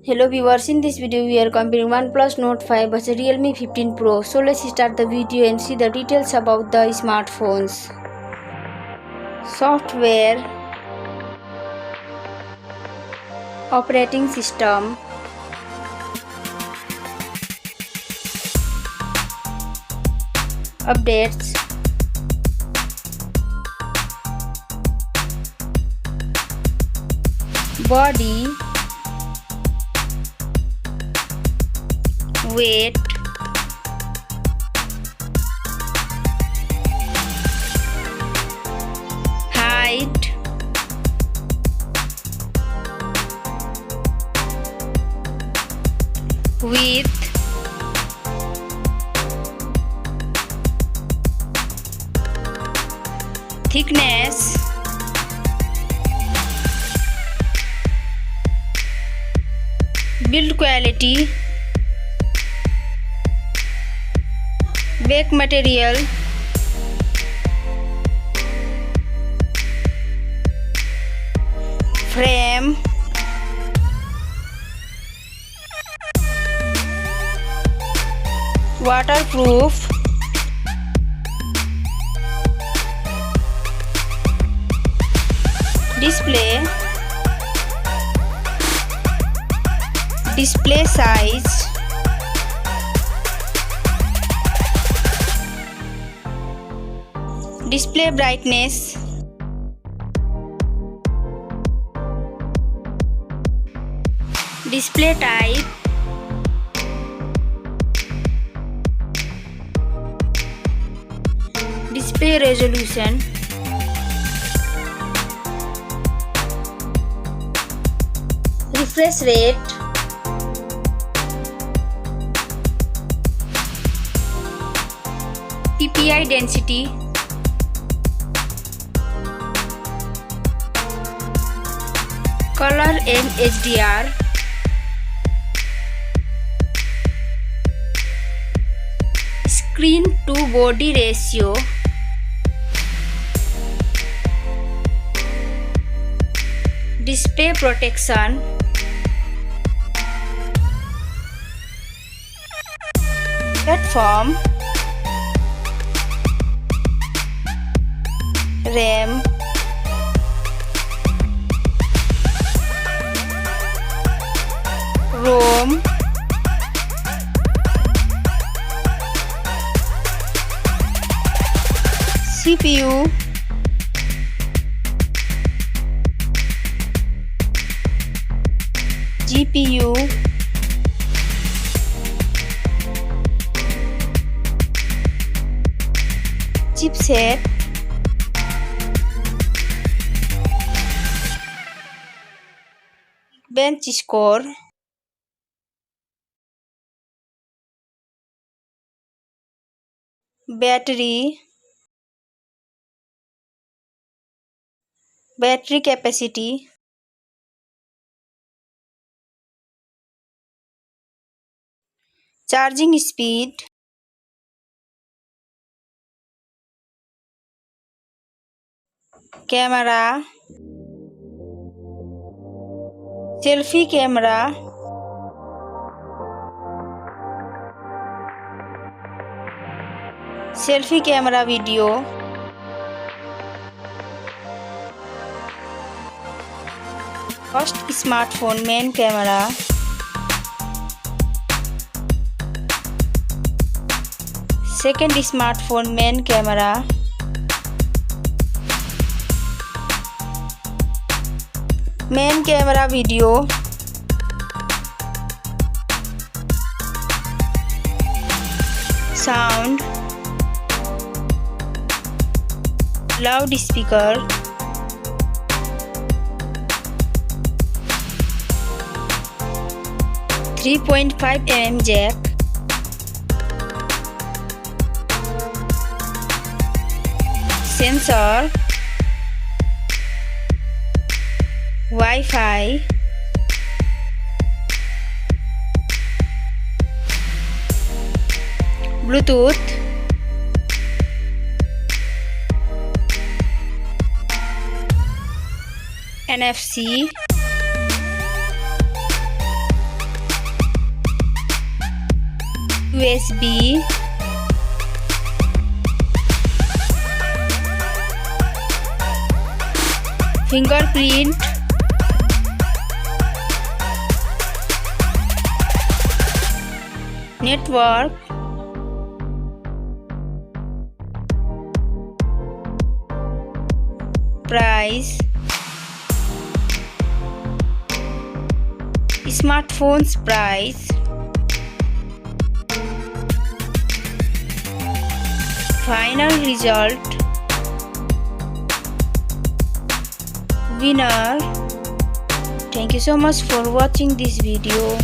Hello viewers, in this video we are comparing OnePlus Nord 5 versus Realme 15 Pro. So let's start the video and see the details about the smartphones. Software, operating system, updates, body, weight, height, width, thickness, build quality, back material, frame, waterproof, display size, display brightness, display type, display resolution, refresh rate, PPI density, color and HDR, screen to body ratio, display protection, platform, RAM, ROM, CPU, GPU, chipset, bench score, battery capacity, charging speed, camera, selfie camera, video, first smartphone main camera, second smartphone main camera, main camera video, sound, loudspeaker, .5 mm jack, sensor, Wi-Fi, Bluetooth, NFC, USB, fingerprint, network, price, smartphone's price, final result, winner. Thank you so much for watching this video.